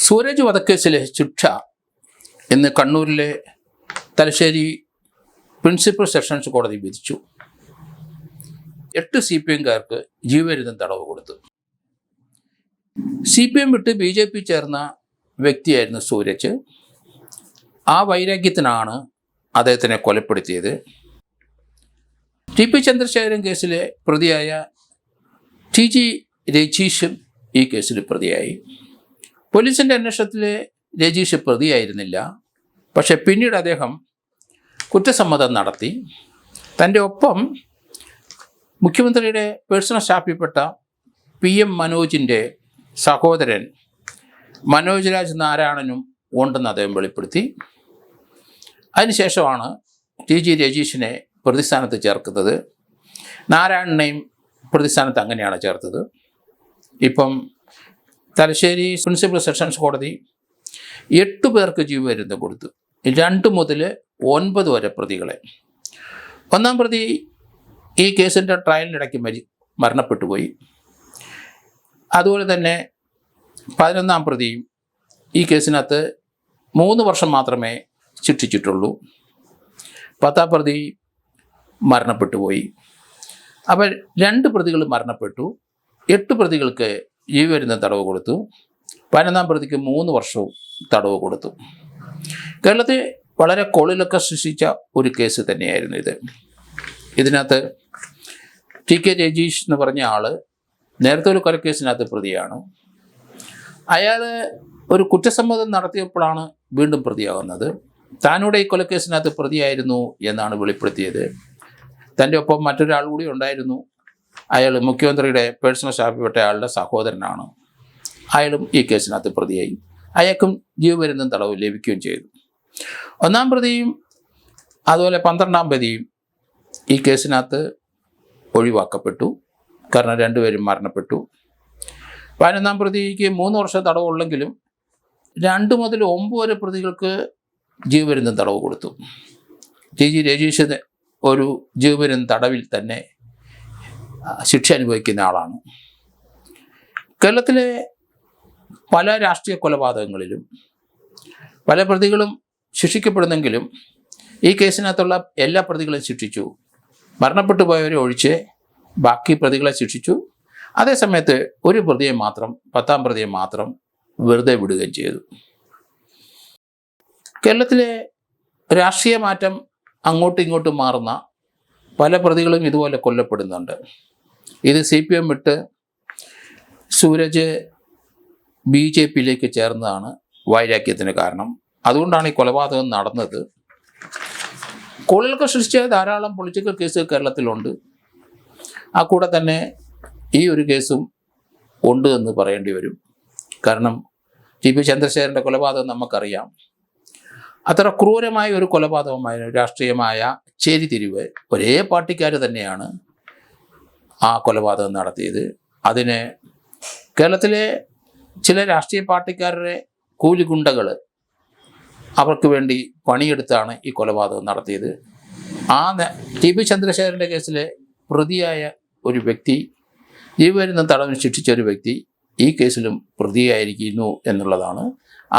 സൂരജ് വധക്കേസിലെ ശിക്ഷ ഇന്ന് കണ്ണൂരിലെ തലശ്ശേരി പ്രിൻസിപ്പൽ സെഷൻസ് കോടതി വിധിച്ചു. 8 CPM-കാർക്ക് ജീവപര്യന്തം തടവ് കൊടുത്തു. CPM വിട്ട് BJP ചേർന്ന വ്യക്തിയായിരുന്നു സൂരജ്. ആ വൈരാഗ്യത്തിനാണ് അദ്ദേഹത്തിനെ കൊലപ്പെടുത്തിയത്. TP ചന്ദ്രശേഖരൻ കേസിലെ പ്രതിയായ TG രജീഷും ഈ കേസിൽ പ്രതിയായി. പോലീസിൻ്റെ അന്വേഷണത്തിലെ രജീഷ് പ്രതിയായിരുന്നില്ല. പക്ഷെ പിന്നീട് അദ്ദേഹം കുറ്റസമ്മതം നടത്തി. തൻ്റെ ഒപ്പം മുഖ്യമന്ത്രിയുടെ പേഴ്സണൽ സ്റ്റാഫിൽപ്പെട്ട PM മനോജിൻ്റെ സഹോദരൻ മനോജ് രാജ് നാരായണനും ഉണ്ടെന്ന് അദ്ദേഹം വെളിപ്പെടുത്തി. അതിനുശേഷമാണ് TG രജീഷിനെ പ്രതിസ്ഥാനത്ത് ചേർക്കുന്നത്. നാരായണനെയും പ്രതിസ്ഥാനത്ത് അങ്ങനെയാണ് ചേർത്തത്. ഇപ്പം തലശ്ശേരി പ്രിൻസിപ്പൽ സെഷൻസ് കോടതി 8 പേർക്ക് ജീവപര്യന്തം കൊടുത്തു. 2 മുതൽ 9 വരെ പ്രതികളെ. 1-ാം പ്രതി ഈ കേസിൻ്റെ ട്രയലിനിടയ്ക്ക് മരണപ്പെട്ടുപോയി. അതുപോലെ തന്നെ 11-ാം പ്രതിയും ഈ കേസിനകത്ത് 3 വർഷം മാത്രമേ ശിക്ഷിച്ചിട്ടുള്ളൂ. 10-ാം പ്രതി മരണപ്പെട്ടുപോയി. അപ്പോൾ 2 പ്രതികൾ മരണപ്പെട്ടു. 8 പ്രതികൾക്ക് ജീവപര്യന്തം തടവ് കൊടുത്തു. 11-ാം പ്രതിക്ക് 3 വർഷവും തടവ് കൊടുത്തു. കേരളത്തിൽ വളരെ കൊളിലൊക്കെ സൃഷ്ടിച്ച ഒരു കേസ് തന്നെയായിരുന്നു ഇത്. ഇതിനകത്ത് TK രജീഷ് എന്ന് പറഞ്ഞ ആൾ നേരത്തെ ഒരു കൊലക്കേസിനകത്ത് പ്രതിയാണ്. അയാൾ ഒരു കുറ്റസമ്മതം നടത്തിയപ്പോഴാണ് വീണ്ടും പ്രതിയാകുന്നത്. താനൂടെ ഈ കൊലക്കേസിനകത്ത് പ്രതിയായിരുന്നു എന്നാണ് വെളിപ്പെടുത്തിയത്. തൻ്റെ ഒപ്പം മറ്റൊരാൾ കൂടി ഉണ്ടായിരുന്നു. അയാൾ മുഖ്യമന്ത്രിയുടെ പേഴ്സണൽ സ്റ്റാഫിൽപ്പെട്ട ആളുടെ സഹോദരനാണ്. അയാളും ഈ കേസിനകത്ത് പ്രതിയായി. അയാൾക്കും ജീവപര്യന്തം തടവ് ലഭിക്കുകയും ചെയ്തു. 1-ാം പ്രതിയും അതുപോലെ 12-ാം പ്രതിയും ഈ കേസിനകത്ത് ഒഴിവാക്കപ്പെട്ടു. കാരണം 2 പേരും മരണപ്പെട്ടു. 11-ാം പ്രതിക്ക് 3 വർഷം തടവുള്ളെങ്കിലും 2 മുതൽ 9 വരെ പ്രതികൾക്ക് ജീവപര്യന്തം തടവ് കൊടുത്തു. TG രജീഷ് ഒരു ജീവപര്യന്തം തടവിൽ തന്നെ ശിക്ഷ അനുഭവിക്കുന്ന ആളാണ്. കേരളത്തിലെ പല രാഷ്ട്രീയ കൊലപാതകങ്ങളിലും പല പ്രതികളും ശിക്ഷിക്കപ്പെടുന്നെങ്കിലും ഈ കേസിനകത്തുള്ള എല്ലാ പ്രതികളെയും ശിക്ഷിച്ചു. മരണപ്പെട്ടു പോയവരെ ഒഴിച്ച് ബാക്കി പ്രതികളെ ശിക്ഷിച്ചു. അതേസമയത്ത് ഒരു പ്രതിയെ മാത്രം, 10-ാം പ്രതിയെ മാത്രം വെറുതെ വിടുകയും ചെയ്തു. കേരളത്തിലെ രാഷ്ട്രീയ മാറ്റം അങ്ങോട്ടും ഇങ്ങോട്ടും മാറുന്ന പല പ്രതികളും ഇതുപോലെ കൊല്ലപ്പെടുന്നുണ്ട്. ഇത് CPM വിട്ട് സൂരജ് BJP-യിലേക്ക് ചേർന്നതാണ് വൈരാഗ്യത്തിന് കാരണം. അതുകൊണ്ടാണ് ഈ കൊലപാതകം നടന്നത്. കൊലയൊക്കെ സൃഷ്ടിച്ച ധാരാളം പൊളിറ്റിക്കൽ കേസുകൾ കേരളത്തിലുണ്ട്. ആ കൂടെ തന്നെ ഈ ഒരു കേസും ഉണ്ട് എന്ന് പറയേണ്ടി വരും. കാരണം TP ചന്ദ്രശേഖരൻ്റെ കൊലപാതകം നമുക്കറിയാം. അത്ര ക്രൂരമായ ഒരു കൊലപാതകമായിരുന്നു. രാഷ്ട്രീയമായ ചേരിതിരിവ്, ഒരേ പാർട്ടിക്കാർ തന്നെയാണ് ആ കൊലപാതകം നടത്തിയത്. അതിന് കേരളത്തിലെ ചില രാഷ്ട്രീയ പാർട്ടിക്കാരുടെ കൂലിഗുണ്ടകൾ അവർക്ക് വേണ്ടി പണിയെടുത്താണ് ഈ കൊലപാതകം നടത്തിയത്. TP ചന്ദ്രശേഖരൻ്റെ കേസിലെ പ്രതിയായ ഒരു വ്യക്തി, ജീവപര്യന്തം തടവിന് ശിക്ഷിച്ച ഒരു വ്യക്തി ഈ കേസിലും പ്രതിയായിരിക്കുന്നു എന്നുള്ളതാണ്.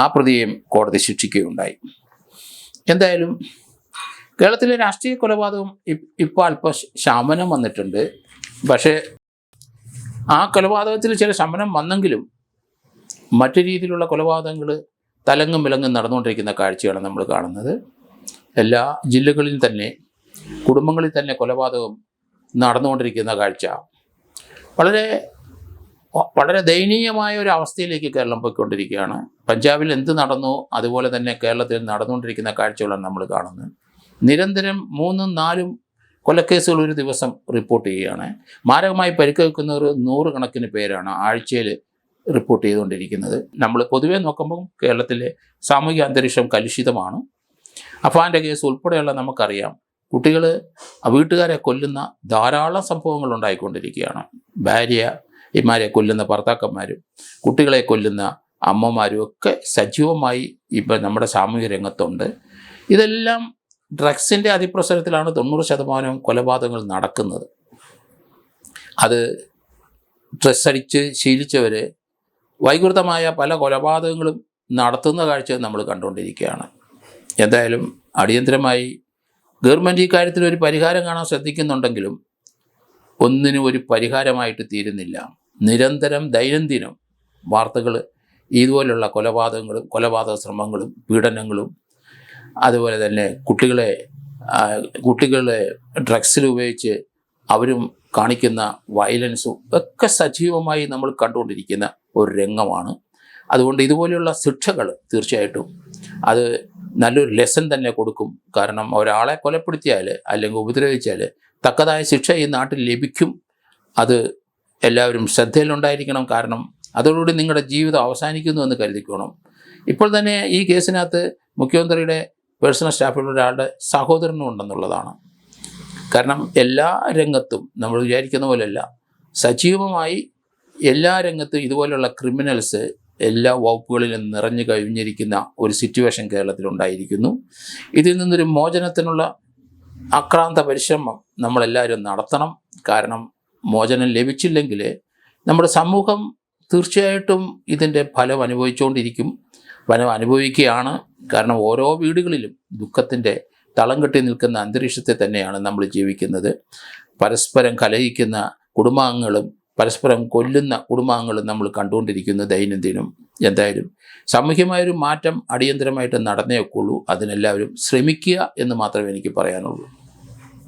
ആ പ്രതിയെയും കോടതി ശിക്ഷിക്കുകയുണ്ടായി. എന്തായാലും കേരളത്തിലെ രാഷ്ട്രീയ കൊലപാതകം ഇപ്പോൾ അല്പം ശമനം വന്നിട്ടുണ്ട്. പക്ഷേ ആ കൊലപാതകത്തിൽ ചില ശമനം വന്നെങ്കിലും മറ്റു രീതിയിലുള്ള കൊലപാതകങ്ങൾ തലങ്ങും വിലങ്ങും നടന്നുകൊണ്ടിരിക്കുന്ന കാഴ്ചയാണ് നമ്മൾ കാണുന്നത്. എല്ലാ ജില്ലകളിലും തന്നെ, കുടുംബങ്ങളിൽ തന്നെ കൊലപാതകം നടന്നുകൊണ്ടിരിക്കുന്ന കാഴ്ച വളരെ ദയനീയമായ ഒരു അവസ്ഥയിലേക്ക് കേരളം പോയിക്കൊണ്ടിരിക്കുകയാണ്. പഞ്ചാബിൽ എന്ത് നടന്നു അതുപോലെ തന്നെ കേരളത്തിൽ നടന്നുകൊണ്ടിരിക്കുന്ന കാഴ്ചകളാണ് നമ്മൾ കാണുന്നത്. നിരന്തരം 3-4 കൊലക്കേസുകൾ ഒരു ദിവസം റിപ്പോർട്ട് ചെയ്യുകയാണ്. മാരകമായി പരിക്കേൽക്കുന്നവർ 100 കണക്കിന് പേരാണ് ആഴ്ചയിൽ റിപ്പോർട്ട് ചെയ്തുകൊണ്ടിരിക്കുന്നത്. നമ്മൾ പൊതുവെ നോക്കുമ്പോൾ കേരളത്തിലെ സാമൂഹിക അന്തരീക്ഷം കലുഷിതമാണ്. അഫാൻ്റെ കേസ് ഉൾപ്പെടെയുള്ള നമുക്കറിയാം. കുട്ടികൾ വീട്ടുകാരെ കൊല്ലുന്ന ധാരാളം സംഭവങ്ങൾ ഉണ്ടായിക്കൊണ്ടിരിക്കുകയാണ്. ഭാര്യമാരെ കൊല്ലുന്ന ഭർത്താക്കന്മാരും കുട്ടികളെ കൊല്ലുന്ന അമ്മമാരും ഒക്കെ സജീവമായി ഇപ്പം നമ്മുടെ സാമൂഹിക രംഗത്തുണ്ട്. ഇതെല്ലാം ഡ്രഗ്സിൻ്റെ അതിപ്രസരത്തിലാണ് 90% കൊലപാതകങ്ങൾ നടക്കുന്നത്. അത് ഡ്രഗ്സ് അടിച്ച് ശീലിച്ചവർ വൈകൃതമായ പല കൊലപാതകങ്ങളും നടത്തുന്ന കാഴ്ച നമ്മൾ കണ്ടുകൊണ്ടിരിക്കുകയാണ്. എന്തായാലും അടിയന്തരമായി ഗവൺമെൻറ് ഈ കാര്യത്തിൽ ഒരു പരിഹാരം കാണാൻ ശ്രദ്ധിക്കുന്നുണ്ടെങ്കിലും ഒന്നിനും ഒരു പരിഹാരമായിട്ട് തീരുന്നില്ല. നിരന്തരം ദൈനംദിനം വാർത്തകൾ ഇതുപോലുള്ള കൊലപാതക ശ്രമങ്ങളും പീഡനങ്ങളും, അതുപോലെ തന്നെ കുട്ടികളെ ഡ്രഗ്സിൽ ഉപയോഗിച്ച് അവരും കാണിക്കുന്ന വയലൻസും ഒക്കെ സജീവമായി നമ്മൾ കണ്ടുകൊണ്ടിരിക്കുന്ന ഒരു രംഗമാണ്. അതുകൊണ്ട് ഇതുപോലെയുള്ള ശിക്ഷകൾ തീർച്ചയായിട്ടും അത് നല്ലൊരു ലെസൺ തന്നെ കൊടുക്കും. കാരണം ഒരാളെ കൊലപ്പെടുത്തിയാൽ അല്ലെങ്കിൽ ഉപദ്രവിച്ചാൽ തക്കതായ ശിക്ഷ ഈ നാട്ടിൽ ലഭിക്കും. അത് എല്ലാവരും ശ്രദ്ധയിലുണ്ടായിരിക്കണം. കാരണം അതോടുകൂടി നിങ്ങളുടെ ജീവിതം അവസാനിക്കുന്നു എന്ന് കരുതിക്കോണം. ഇപ്പോൾ തന്നെ ഈ കേസിനകത്ത് മുഖ്യമന്ത്രിയുടെ പേഴ്സണൽ സ്റ്റാഫിലുള്ള ഒരാളുടെ സഹോദരനും ഉണ്ടെന്നുള്ളതാണ്. കാരണം എല്ലാ രംഗത്തും നമ്മൾ വിചാരിക്കുന്ന പോലെയല്ല, സജീവമായി എല്ലാ രംഗത്തും ഇതുപോലെയുള്ള ക്രിമിനൽസ് എല്ലാ വകുപ്പുകളിലും നിറഞ്ഞു കഴിഞ്ഞിരിക്കുന്ന ഒരു സിറ്റുവേഷൻ കേരളത്തിലുണ്ടായിരിക്കുന്നു. ഇതിൽ നിന്നൊരു മോചനത്തിനുള്ള ആക്രാന്ത പരിശ്രമം നമ്മളെല്ലാവരും നടത്തണം. കാരണം മോചനം ലഭിച്ചില്ലെങ്കിൽ നമ്മുടെ സമൂഹം തീർച്ചയായിട്ടും ഇതിൻ്റെ ഫലം അനുഭവിക്കുകയാണ്. കാരണം ഓരോ വീടുകളിലും ദുഃഖത്തിൻ്റെ തളം കെട്ടി നിൽക്കുന്ന അന്തരീക്ഷത്തെ തന്നെയാണ് നമ്മൾ ജീവിക്കുന്നത്. പരസ്പരം കലഹിക്കുന്ന കുടുംബാംഗങ്ങളും പരസ്പരം കൊല്ലുന്ന കുടുംബാംഗങ്ങളും നമ്മൾ കണ്ടുകൊണ്ടിരിക്കുന്നു ദൈനംദിനം. എന്തായാലും സാമൂഹ്യമായൊരു മാറ്റം അടിയന്തരമായിട്ട് നടന്നേക്കുള്ളൂ. അതിനെല്ലാവരും ശ്രമിക്കുക എന്ന് മാത്രമേ എനിക്ക് പറയാനുള്ളൂ.